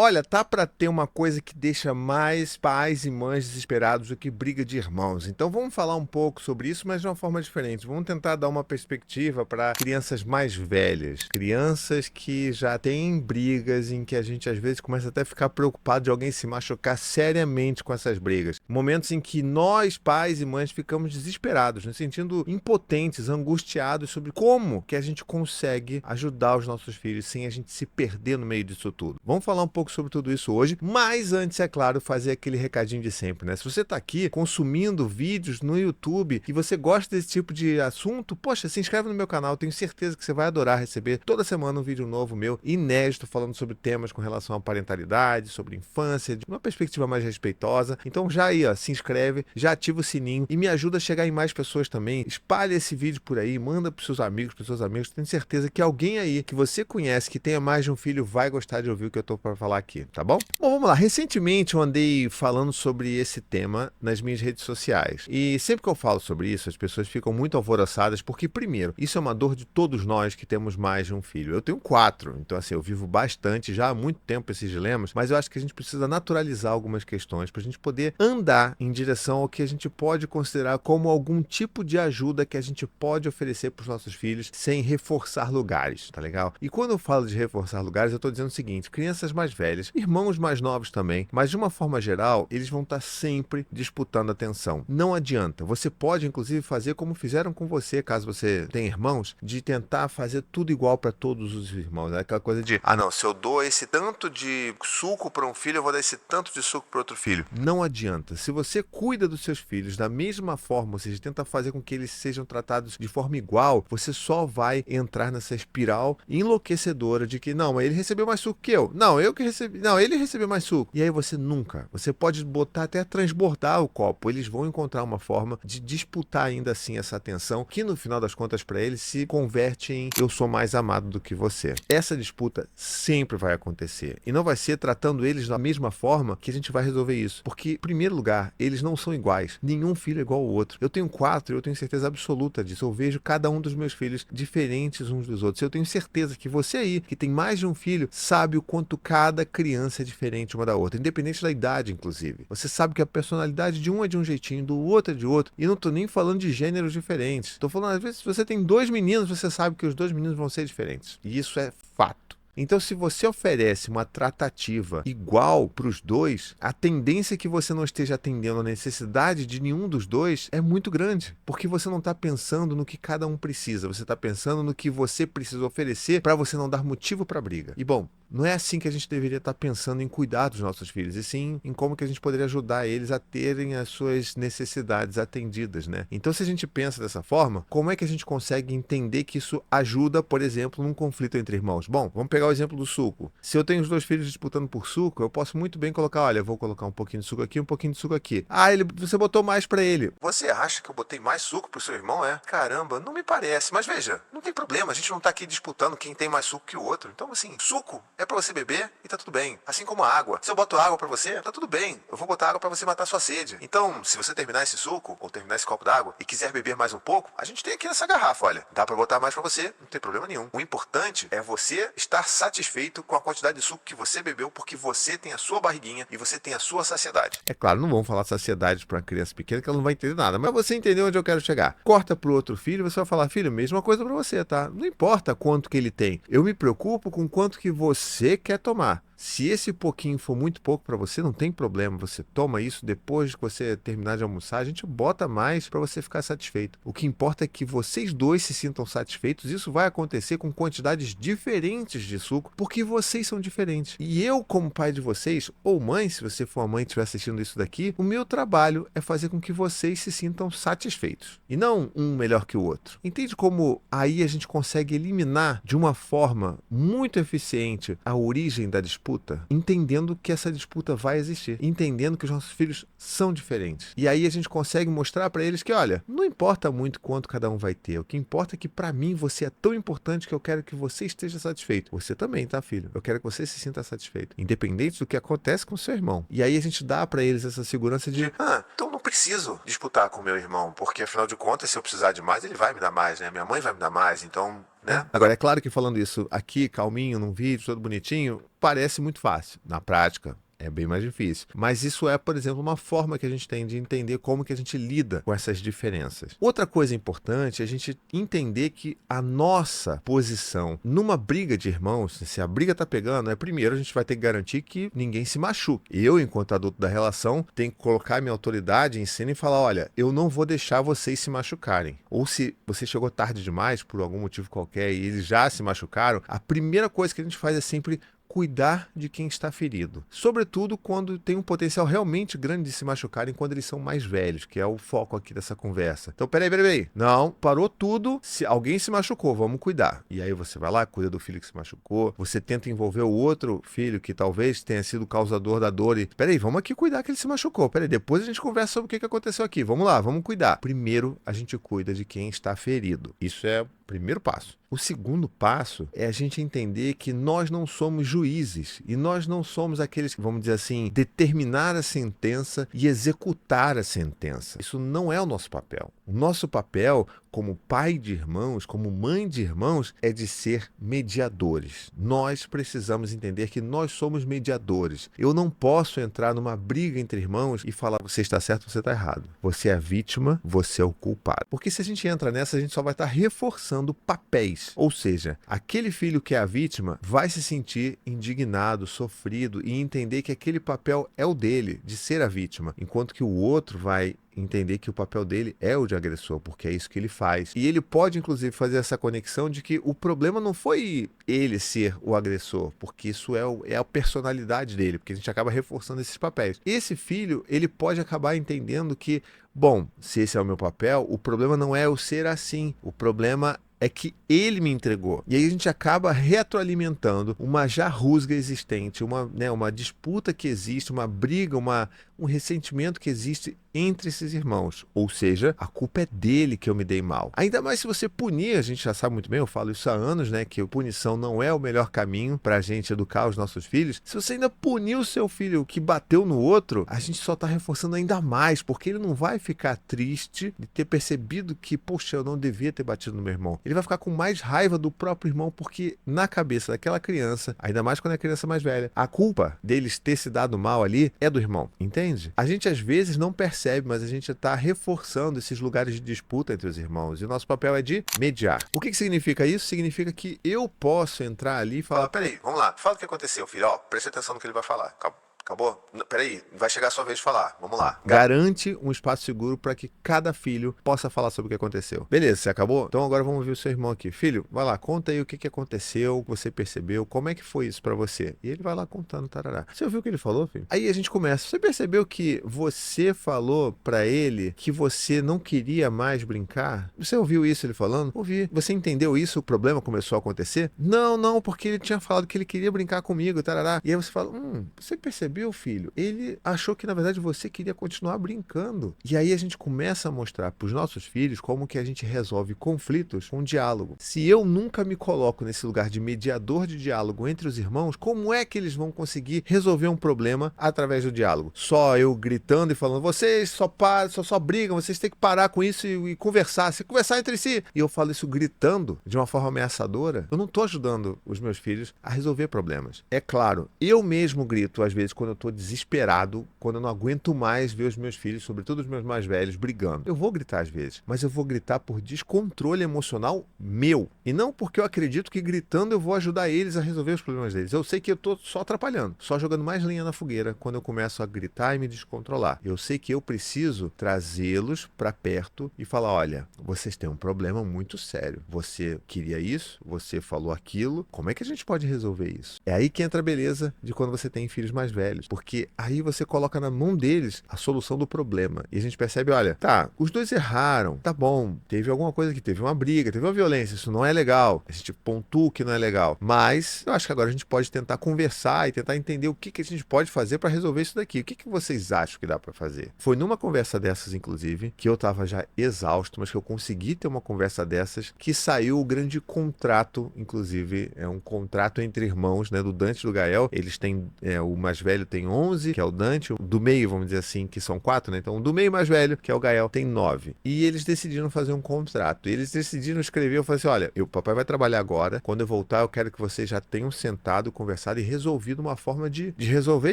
Olha, tá pra ter uma coisa que deixa mais pais e mães desesperados do que briga de irmãos. Então vamos falar um pouco sobre isso, mas de uma forma diferente. Vamos tentar dar uma perspectiva para crianças mais velhas, crianças que já têm brigas em que a gente às vezes começa até a ficar preocupado de alguém se machucar seriamente com essas brigas. Momentos em que nós, pais e mães, ficamos desesperados, nos sentindo impotentes, angustiados sobre como que a gente consegue ajudar os nossos filhos sem a gente se perder no meio disso tudo. Vamos falar um pouco sobre tudo isso hoje, mas antes, é claro, fazer aquele recadinho de sempre, né? Se você está aqui consumindo vídeos no YouTube e você gosta desse tipo de assunto, poxa, se inscreve no meu canal, tenho certeza que você vai adorar receber toda semana um vídeo novo meu, inédito, falando sobre temas com relação à parentalidade, sobre infância, de uma perspectiva mais respeitosa. Então já aí, ó, se inscreve, já ativa o sininho e me ajuda a chegar em mais pessoas também. Espalha esse vídeo por aí, manda para seus amigos, para seus amigos. Tenho certeza que alguém aí que você conhece, que tenha mais de um filho, vai gostar de ouvir o que eu tô para falar aqui, tá bom? Bom, vamos lá. Recentemente eu andei falando sobre esse tema nas minhas redes sociais. E sempre que eu falo sobre isso, as pessoas ficam muito alvoroçadas, porque, primeiro, isso é uma dor de todos nós que temos mais de um filho. Eu tenho 4, então assim, eu vivo bastante já há muito tempo esses dilemas, mas eu acho que a gente precisa naturalizar algumas questões para a gente poder andar em direção ao que a gente pode considerar como algum tipo de ajuda que a gente pode oferecer para os nossos filhos sem reforçar lugares, tá legal? E quando eu falo de reforçar lugares, eu estou dizendo o seguinte: crianças mais velhas, irmãos mais novos também, mas de uma forma geral, eles vão estar sempre disputando atenção. Não adianta. Você pode, inclusive, fazer como fizeram com você, caso você tenha irmãos, de tentar fazer tudo igual para todos os irmãos. É aquela coisa de, ah não, se eu dou esse tanto de suco para um filho, eu vou dar esse tanto de suco para outro filho. Não adianta. Se você cuida dos seus filhos da mesma forma, ou seja, tenta fazer com que eles sejam tratados de forma igual, você só vai entrar nessa espiral enlouquecedora de que, não, mas ele recebeu mais suco que eu. Não, eu que recebi. Não, ele recebeu mais suco. E aí você pode botar até transbordar o copo. Eles vão encontrar uma forma de disputar ainda assim essa atenção, que no final das contas para eles se converte em eu sou mais amado do que você. Essa disputa sempre vai acontecer. E não vai ser tratando eles da mesma forma que a gente vai resolver isso. Porque, em primeiro lugar, eles não são iguais. Nenhum filho é igual ao outro. Eu tenho 4 e eu tenho certeza absoluta disso. Eu vejo cada um dos meus filhos diferentes uns dos outros. Eu tenho certeza que você aí, que tem mais de um filho, sabe o quanto cada criança é diferente uma da outra, independente da idade, inclusive. Você sabe que a personalidade de um é de um jeitinho, do outro é de outro. E não tô nem falando de gêneros diferentes. Tô falando, às vezes, se você tem 2 meninos, você sabe que os 2 meninos vão ser diferentes. E isso é fato. Então, se você oferece uma tratativa igual para os dois, a tendência que você não esteja atendendo a necessidade de nenhum dos dois é muito grande, porque você não está pensando no que cada um precisa, você está pensando no que você precisa oferecer para você não dar motivo para briga. E bom, não é assim que a gente deveria estar pensando em cuidar dos nossos filhos, e sim em como que a gente poderia ajudar eles a terem as suas necessidades atendidas, né? Então, se a gente pensa dessa forma, como é que a gente consegue entender que isso ajuda, por exemplo, num conflito entre irmãos? Bom, vamos pegar o exemplo do suco. Se eu tenho os 2 filhos disputando por suco, eu posso muito bem colocar, olha, eu vou colocar um pouquinho de suco aqui, um pouquinho de suco aqui. Ah, você botou mais para ele. Você acha que eu botei mais suco pro seu irmão, é? Caramba, não me parece. Mas veja, não tem problema, a gente não tá aqui disputando quem tem mais suco que o outro. Então, assim, suco é para você beber e tá tudo bem. Assim como a água. Se eu boto água para você, tá tudo bem. Eu vou botar água para você matar sua sede. Então, se você terminar esse suco ou terminar esse copo d'água e quiser beber mais um pouco, a gente tem aqui nessa garrafa, olha. Dá para botar mais para você, não tem problema nenhum. O importante é você estar satisfeito com a quantidade de suco que você bebeu, porque você tem a sua barriguinha e você tem a sua saciedade. É claro, não vamos falar saciedade para uma criança pequena que ela não vai entender nada, mas você entendeu onde eu quero chegar. Corta pro outro filho, você vai falar, filho, mesma coisa para você, tá? Não importa quanto que ele tem. Eu me preocupo com quanto que você quer tomar. Se esse pouquinho for muito pouco para você, não tem problema. Você toma isso depois que você terminar de almoçar, a gente bota mais para você ficar satisfeito. O que importa é que vocês dois se sintam satisfeitos. Isso vai acontecer com quantidades diferentes de suco, porque vocês são diferentes. E eu, como pai de vocês, ou mãe, se você for a mãe e estiver assistindo isso daqui, o meu trabalho é fazer com que vocês se sintam satisfeitos. E não um melhor que o outro. Entende como aí a gente consegue eliminar de uma forma muito eficiente a origem da disputa? Entendendo que essa disputa vai existir, entendendo que os nossos filhos são diferentes. E aí a gente consegue mostrar para eles que, olha, não importa muito quanto cada um vai ter, o que importa é que para mim você é tão importante que eu quero que você esteja satisfeito. Você também, tá, filho? Eu quero que você se sinta satisfeito, independente do que acontece com o seu irmão. E aí a gente dá para eles essa segurança de, então não preciso disputar com meu irmão, porque afinal de contas, se eu precisar de mais, ele vai me dar mais, né? Minha mãe vai me dar mais, então, né? Agora, é claro que falando isso aqui, calminho, num vídeo, todo bonitinho, parece muito fácil. Na prática, é bem mais difícil. Mas isso é, por exemplo, uma forma que a gente tem de entender como que a gente lida com essas diferenças. Outra coisa importante é a gente entender que a nossa posição numa briga de irmãos, se a briga tá pegando, primeiro a gente vai ter que garantir que ninguém se machuque. Eu, enquanto adulto da relação, tenho que colocar minha autoridade em cena e falar, olha, eu não vou deixar vocês se machucarem. Ou se você chegou tarde demais, por algum motivo qualquer, e eles já se machucaram, a primeira coisa que a gente faz é sempre cuidar de quem está ferido. Sobretudo quando tem um potencial realmente grande de se machucarem quando eles são mais velhos, que é o foco aqui dessa conversa. Então, peraí. Não, parou tudo. Se alguém se machucou, vamos cuidar. E aí você vai lá, cuida do filho que se machucou. Você tenta envolver o outro filho que talvez tenha sido o causador da dor e... Peraí, vamos aqui cuidar que ele se machucou. Peraí, depois a gente conversa sobre o que aconteceu aqui. Vamos lá, vamos cuidar. Primeiro, a gente cuida de quem está ferido. Isso é o primeiro passo. O segundo passo é a gente entender que nós não somos juízes e nós não somos aqueles que, vamos dizer assim, determinar a sentença e executar a sentença. Isso não é o nosso papel. O nosso papel, como pai de irmãos, como mãe de irmãos, é de ser mediadores. Nós precisamos entender que nós somos mediadores. Eu não posso entrar numa briga entre irmãos e falar você está certo, você está errado. Você é a vítima, você é o culpado. Porque se a gente entra nessa, a gente só vai estar reforçando papéis. Ou seja, aquele filho que é a vítima vai se sentir indignado, sofrido e entender que aquele papel é o dele, de ser a vítima, enquanto que o outro vai entender que o papel dele é o de agressor, porque é isso que ele faz. E ele pode, inclusive, fazer essa conexão de que o problema não foi ele ser o agressor, porque isso é a personalidade dele, porque a gente acaba reforçando esses papéis. Esse filho, ele pode acabar entendendo que, bom, se esse é o meu papel, o problema não é eu ser assim, o problema é que ele me entregou. E aí a gente acaba retroalimentando uma já rusga existente, uma disputa que existe, uma briga, um ressentimento que existe entre esses irmãos. Ou seja, a culpa é dele que eu me dei mal. Ainda mais se você punir, a gente já sabe muito bem, eu falo isso há anos, que a punição não é o melhor caminho para a gente educar os nossos filhos. Se você ainda punir o seu filho que bateu no outro, a gente só está reforçando ainda mais, porque ele não vai ficar triste de ter percebido que, poxa, eu não devia ter batido no meu irmão. Ele vai ficar com mais raiva do próprio irmão, porque na cabeça daquela criança, ainda mais quando é criança mais velha, a culpa deles ter se dado mal ali é do irmão, entende? A gente às vezes não percebe, mas a gente está reforçando esses lugares de disputa entre os irmãos, e o nosso papel é de mediar. O que significa isso? Significa que eu posso entrar ali e falar, peraí, vamos lá, fala o que aconteceu, filho, preste atenção no que ele vai falar, acabou? Peraí, vai chegar a sua vez de falar. Vamos lá. Garante um espaço seguro para que cada filho possa falar sobre o que aconteceu. Beleza, você acabou? Então agora vamos ver o seu irmão aqui. Filho, vai lá, conta aí o que aconteceu, o que você percebeu, como é que foi isso para você? E ele vai lá contando, tarará. Você ouviu o que ele falou, filho? Aí a gente começa. Você percebeu que você falou para ele que você não queria mais brincar? Você ouviu isso ele falando? Ouvi. Você entendeu isso? O problema começou a acontecer? Não, porque ele tinha falado que ele queria brincar comigo, tarará. E aí você fala, você percebeu, filho? Ele achou que na verdade você queria continuar brincando. E aí a gente começa a mostrar para os nossos filhos como que a gente resolve conflitos com diálogo. Se eu nunca me coloco nesse lugar de mediador de diálogo entre os irmãos, como é que eles vão conseguir resolver um problema através do diálogo? Só eu gritando e falando, vocês só brigam, vocês têm que parar com isso e conversar, se conversar entre si. E eu falo isso gritando de uma forma ameaçadora. Eu não estou ajudando os meus filhos a resolver problemas. É claro, eu mesmo grito às vezes quando eu estou desesperado, quando eu não aguento mais ver os meus filhos, sobretudo os meus mais velhos, brigando. Eu vou gritar às vezes, mas eu vou gritar por descontrole emocional meu. E não porque eu acredito que gritando eu vou ajudar eles a resolver os problemas deles. Eu sei que eu estou só atrapalhando, só jogando mais lenha na fogueira quando eu começo a gritar e me descontrolar. Eu sei que eu preciso trazê-los para perto e falar, olha, vocês têm um problema muito sério. Você queria isso, você falou aquilo, como é que a gente pode resolver isso? É aí que entra a beleza de quando você tem filhos mais velhos. Porque aí você coloca na mão deles a solução do problema. E a gente percebe, olha, tá, os dois erraram, tá bom, teve alguma coisa que teve uma briga, teve uma violência, isso não é legal. A gente pontua que não é legal. Mas eu acho que agora a gente pode tentar conversar e tentar entender o que a gente pode fazer para resolver isso daqui. O que vocês acham que dá para fazer? Foi numa conversa dessas, inclusive, que eu tava já exausto, mas que eu consegui ter uma conversa dessas, que saiu o grande contrato, inclusive, é um contrato entre irmãos, do Dante e do Gael. Eles têm, o mais velho velho tem 11, que é o Dante, o do meio, vamos dizer assim, que são 4, né? Então o do meio mais velho, que é o Gael, tem 9. E eles decidiram fazer um contrato. E eles decidiram escrever, eu falei assim, olha, o papai vai trabalhar agora, quando eu voltar eu quero que vocês já tenham sentado, conversado e resolvido uma forma de resolver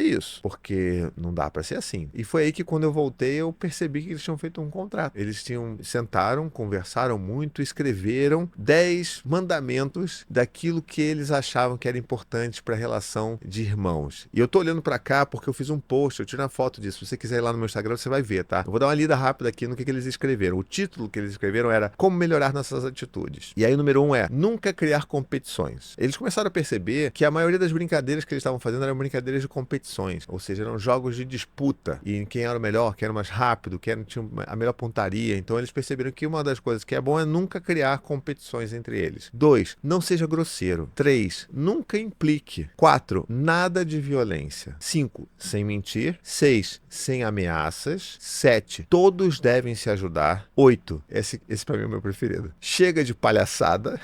isso, porque não dá pra ser assim. E foi aí que quando eu voltei eu percebi que eles tinham feito um contrato. Eles sentaram, conversaram muito, escreveram 10 mandamentos daquilo que eles achavam que era importante para a relação de irmãos. E eu tô olhando para cá porque eu fiz um post, eu tirei uma foto disso. Se você quiser ir lá no meu Instagram, você vai ver, tá? Eu vou dar uma lida rápida aqui no que eles escreveram. O título que eles escreveram era Como Melhorar Nossas Atitudes. E aí o número 1 é Nunca Criar Competições. Eles começaram a perceber que a maioria das brincadeiras que eles estavam fazendo eram brincadeiras de competições, ou seja, eram jogos de disputa, e quem era o melhor, quem era mais rápido, quem tinha a melhor pontaria. Então eles perceberam que uma das coisas que é bom é nunca criar competições entre eles. 2, não seja grosseiro. 3, nunca implique. 4, nada de violência. 5, sem mentir. 6, sem ameaças. 7, todos devem se ajudar. 8, esse para mim é o meu preferido. Chega de palhaçada.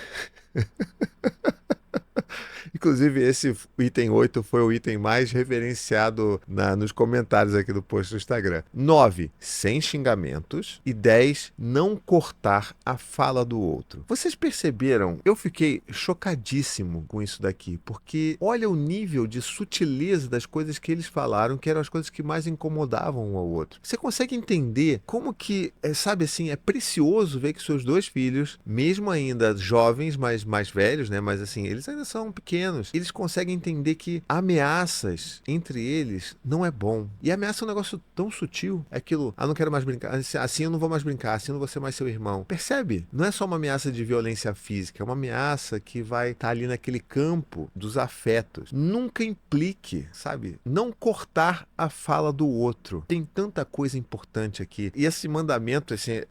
Inclusive, esse item 8 foi o item mais referenciado nos comentários aqui do post do Instagram. 9, sem xingamentos. E 10, não cortar a fala do outro. Vocês perceberam? Eu fiquei chocadíssimo com isso daqui, porque olha o nível de sutileza das coisas que eles falaram, que eram as coisas que mais incomodavam um ao outro. Você consegue entender como que, sabe assim, é precioso ver que seus dois filhos, mesmo ainda jovens, mas mais velhos, né? Mas assim, eles ainda são pequenos. Eles conseguem entender que ameaças entre eles não é bom. E ameaça é um negócio tão sutil. É aquilo, não quero mais brincar, assim eu não vou mais brincar, assim eu não vou ser mais seu irmão. Percebe? Não é só uma ameaça de violência física, é uma ameaça que vai estar ali naquele campo dos afetos. Nunca implique, sabe? Não cortar a fala do outro. Tem tanta coisa importante aqui. E esse mandamento, assim,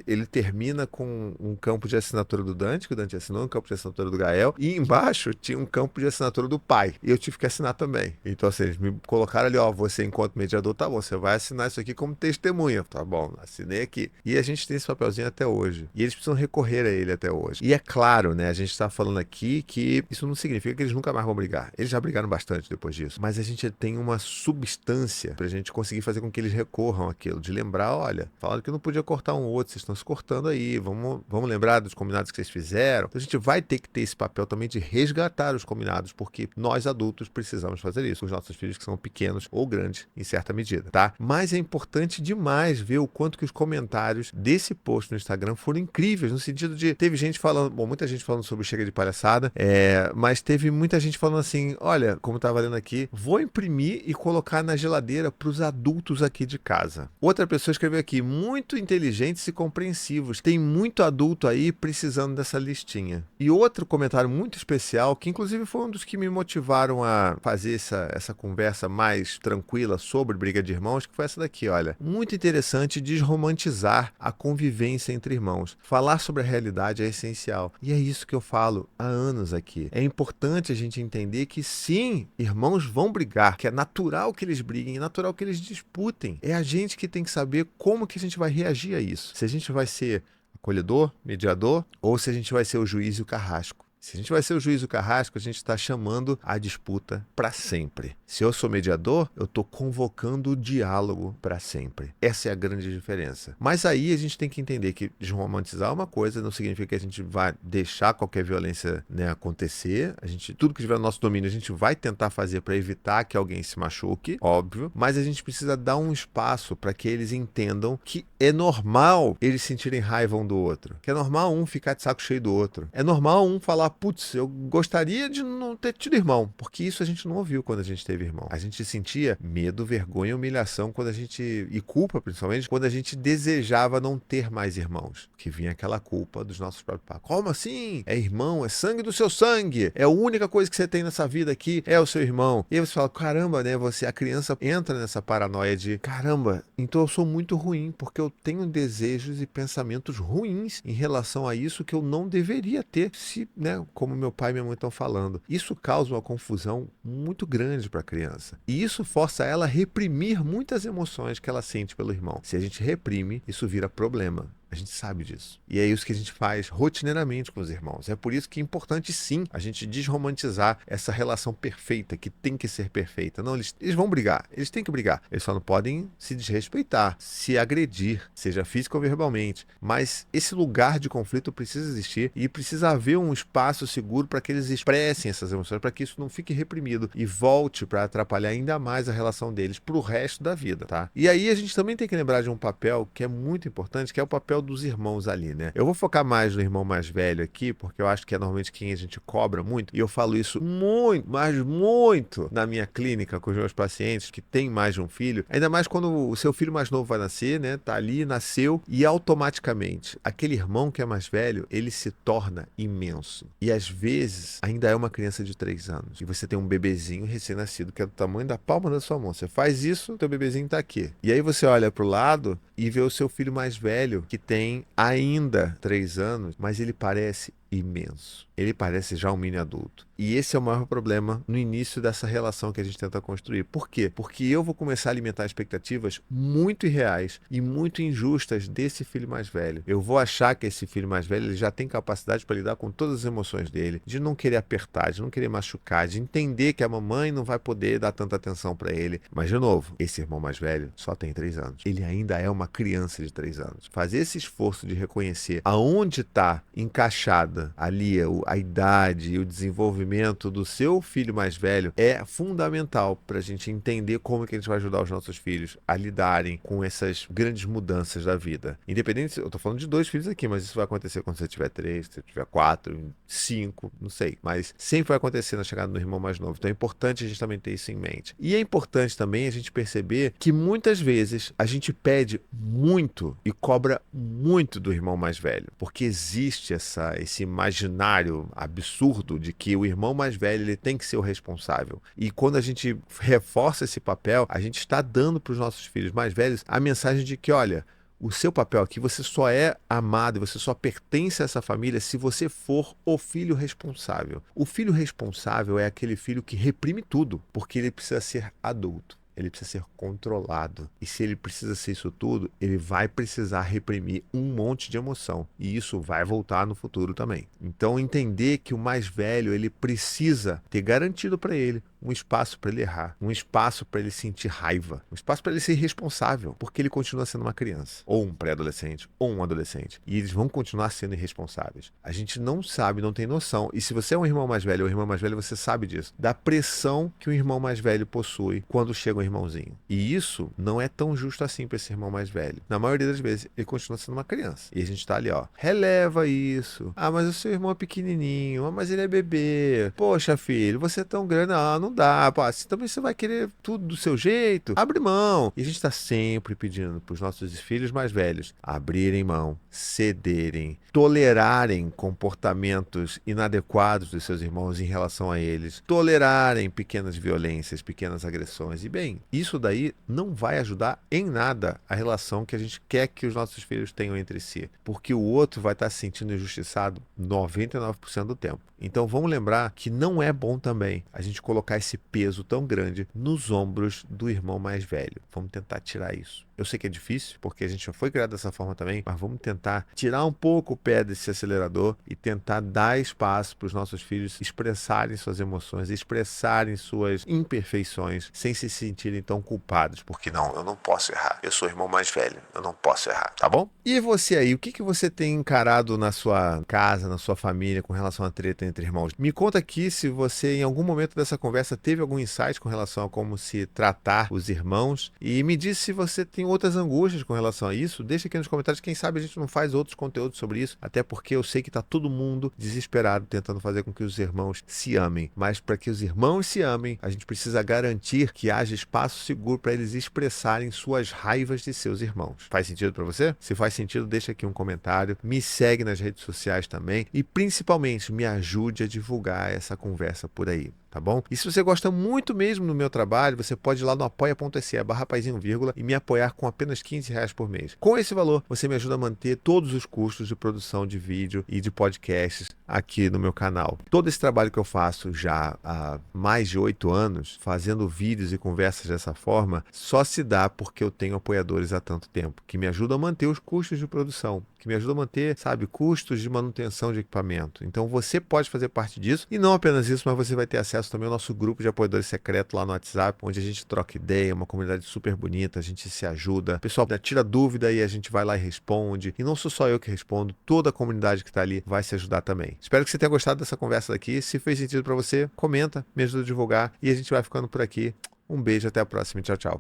ele termina com um campo de assinatura do Dante, que o Dante assinou, um campo de assinatura do Gael, e embaixo tinha um campo de assinatura do pai. E eu tive que assinar também. Então, assim, eles me colocaram ali, ó, você enquanto mediador, tá bom, você vai assinar isso aqui como testemunha. Tá bom, assinei aqui. E a gente tem esse papelzinho até hoje. E eles precisam recorrer a ele até hoje. E é claro, né, a gente tá falando aqui que isso não significa que eles nunca mais vão brigar. Eles já brigaram bastante depois disso. Mas a gente tem uma substância pra gente conseguir fazer com que eles recorram àquilo. De lembrar, olha, falaram que não podia cortar um outro, vocês estão se cortando aí. Vamos lembrar dos combinados que vocês fizeram. Então a gente vai ter que ter esse papel também de resgatar os combinados, porque nós adultos precisamos fazer isso, os nossos filhos que são pequenos ou grandes em certa medida, tá? Mas é importante demais ver o quanto que os comentários desse post no Instagram foram incríveis, no sentido de, teve gente falando, bom, muita gente falando sobre chega de palhaçada, mas teve muita gente falando assim, olha, como tá valendo aqui, vou imprimir e colocar na geladeira para os adultos aqui de casa. Outra pessoa escreveu aqui, muito inteligentes e compreensivos, tem muito adulto aí precisando dessa listinha. E outro comentário muito especial, que inclusive foi um dos que me motivaram a fazer essa conversa mais tranquila sobre briga de irmãos, que foi essa daqui, olha. Muito interessante desromantizar a convivência entre irmãos. Falar sobre a realidade é essencial. E é isso que eu falo há anos aqui. É importante a gente entender que sim, irmãos vão brigar, que é natural que eles briguem, é natural que eles disputem. É a gente que tem que saber como que a gente vai reagir a isso. Se a gente vai ser acolhedor, mediador, ou se a gente vai ser o juiz e o carrasco. Se a gente vai ser o juiz do carrasco, a gente está chamando a disputa para sempre. Se eu sou mediador, eu estou convocando o diálogo para sempre. Essa é a grande diferença. Mas aí a gente tem que entender que desromantizar uma coisa não significa que a gente vai deixar qualquer violência, né, acontecer. Tudo que tiver no nosso domínio, a gente vai tentar fazer para evitar que alguém se machuque, óbvio. Mas a gente precisa dar um espaço para que eles entendam que é normal eles sentirem raiva um do outro. Que é normal um ficar de saco cheio do outro. É normal um falar, putz, eu gostaria de não ter tido irmão, porque isso a gente não ouviu quando a gente teve irmão. A gente sentia medo, vergonha, humilhação e culpa, principalmente, quando a gente desejava não ter mais irmãos, que vinha aquela culpa dos nossos próprios pais. Como assim? É irmão, é sangue do seu sangue, é a única coisa que você tem nessa vida aqui, é o seu irmão. E aí você fala, caramba, né, a criança entra nessa paranoia de, caramba, então eu sou muito ruim, porque eu tenho desejos e pensamentos ruins em relação a isso que eu não deveria ter, se, né, como meu pai e minha mãe estão falando. Isso causa uma confusão muito grande para a criança. E isso força ela a reprimir muitas emoções que ela sente pelo irmão. Se a gente reprime, isso vira problema. A gente sabe disso. E é isso que a gente faz rotineiramente com os irmãos. É por isso que é importante, sim, a gente desromantizar essa relação perfeita, que tem que ser perfeita. Não, eles vão brigar, eles têm que brigar. Eles só não podem se desrespeitar, se agredir, seja física ou verbalmente. Mas esse lugar de conflito precisa existir e precisa haver um espaço seguro para que eles expressem essas emoções, para que isso não fique reprimido e volte para atrapalhar ainda mais a relação deles para o resto da vida, tá? E aí a gente também tem que lembrar de um papel que é muito importante, que é o papel dos irmãos ali, né? Eu vou focar mais no irmão mais velho aqui, porque eu acho que é normalmente quem a gente cobra muito, e eu falo isso muito, mas muito na minha clínica com os meus pacientes que têm mais de um filho, ainda mais quando o seu filho mais novo vai nascer, né? Tá ali, nasceu, e automaticamente aquele irmão que é mais velho, ele se torna imenso. E às vezes ainda é uma criança de 3 anos, e você tem um bebezinho recém-nascido que é do tamanho da palma da sua mão. Você faz isso, teu bebezinho tá aqui. E aí você olha pro lado e vê o seu filho mais velho, que tem ainda 3 anos, mas ele parece imenso. Ele parece já um mini adulto. E esse é o maior problema no início dessa relação que a gente tenta construir. Por quê? Porque eu vou começar a alimentar expectativas muito irreais e muito injustas desse filho mais velho. Eu vou achar que esse filho mais velho ele já tem capacidade para lidar com todas as emoções dele, de não querer apertar, de não querer machucar, de entender que a mamãe não vai poder dar tanta atenção para ele. Mas, de novo, esse irmão mais velho só tem 3 anos. Ele ainda é uma criança de 3 anos. Fazer esse esforço de reconhecer aonde está encaixada ali a idade e o desenvolvimento do seu filho mais velho é fundamental para a gente entender como que a gente vai ajudar os nossos filhos a lidarem com essas grandes mudanças da vida. Independente, eu estou falando de 2 filhos aqui, mas isso vai acontecer quando você tiver 3, se você tiver 4, 5, não sei. Mas sempre vai acontecer na chegada do irmão mais novo. Então é importante a gente também ter isso em mente. E é importante também a gente perceber que muitas vezes a gente pede muito e cobra muito do irmão mais velho, porque existe esse imaginário absurdo de que o irmão mais velho ele tem que ser o responsável. E quando a gente reforça esse papel, a gente está dando para os nossos filhos mais velhos a mensagem de que, olha, o seu papel aqui, você só é amado e você só pertence a essa família se você for o filho responsável. O filho responsável é aquele filho que reprime tudo, porque ele precisa ser adulto. Ele precisa ser controlado. E se ele precisa ser isso tudo, ele vai precisar reprimir um monte de emoção. E isso vai voltar no futuro também. Então, entender que o mais velho, ele precisa ter garantido para ele um espaço para ele errar, um espaço para ele sentir raiva, um espaço para ele ser irresponsável, porque ele continua sendo uma criança, ou um pré-adolescente, ou um adolescente. E eles vão continuar sendo irresponsáveis. A gente não sabe, não tem noção. E se você é um irmão mais velho ou irmã mais velha, você sabe disso. Da pressão que o irmão mais velho possui quando chega um irmãozinho. E isso não é tão justo assim para esse irmão mais velho. Na maioria das vezes, ele continua sendo uma criança. E a gente tá ali, ó, releva isso. Ah, mas o seu irmão é pequenininho. Ah, mas ele é bebê. Poxa, filho, você é tão grande. Ah, não dá. Pô, assim, também você vai querer tudo do seu jeito. Abre mão. E a gente tá sempre pedindo pros nossos filhos mais velhos abrirem mão, cederem, tolerarem comportamentos inadequados dos seus irmãos em relação a eles, tolerarem pequenas violências, pequenas agressões. E bem, isso daí não vai ajudar em nada a relação que a gente quer que os nossos filhos tenham entre si, porque o outro vai estar se sentindo injustiçado 99% do tempo. Então vamos lembrar que não é bom também a gente colocar esse peso tão grande nos ombros do irmão mais velho. Vamos tentar tirar isso. Eu sei que é difícil, porque a gente já foi criado dessa forma também, mas vamos tentar tirar um pouco o pé desse acelerador e tentar dar espaço para os nossos filhos expressarem suas emoções, expressarem suas imperfeições, sem se sentirem tão culpados. Porque não, eu não posso errar. Eu sou o irmão mais velho, eu não posso errar, tá bom? E você aí, o que você tem encarado na sua casa, na sua família, com relação à treta entre irmãos? Me conta aqui se você, em algum momento dessa conversa, teve algum insight com relação a como se tratar os irmãos, e me diz se você tem outras angústias com relação a isso. Deixa aqui nos comentários, quem sabe a gente não faz outros conteúdos sobre isso, até porque eu sei que tá todo mundo desesperado tentando fazer com que os irmãos se amem, mas para que os irmãos se amem, a gente precisa garantir que haja espaço seguro para eles expressarem suas raivas de seus irmãos. Faz sentido para você? Se faz sentido, deixa aqui um comentário, me segue nas redes sociais também e principalmente me ajude a divulgar essa conversa por aí. tá bom? E se você gosta muito mesmo do meu trabalho, você pode ir lá no apoia.se/paizinho, e me apoiar com apenas R$ 15 por mês. Com esse valor, você me ajuda a manter todos os custos de produção de vídeo e de podcasts aqui no meu canal. Todo esse trabalho que eu faço já há mais de 8 anos, fazendo vídeos e conversas dessa forma, só se dá porque eu tenho apoiadores há tanto tempo, que me ajudam a manter os custos de produção, que me ajudam a manter, sabe, custos de manutenção de equipamento. Então você pode fazer parte disso, e não apenas isso, mas você vai ter acesso também ao nosso grupo de apoiadores secreto lá no WhatsApp, onde a gente troca ideia, uma comunidade super bonita, a gente se ajuda, o pessoal tira dúvida e a gente vai lá e responde, e não sou só eu que respondo, toda a comunidade que está ali vai se ajudar também. Espero que você tenha gostado dessa conversa daqui. Se fez sentido para você, comenta, me ajuda a divulgar, e a gente vai ficando por aqui. Um beijo, até a próxima. Tchau, tchau.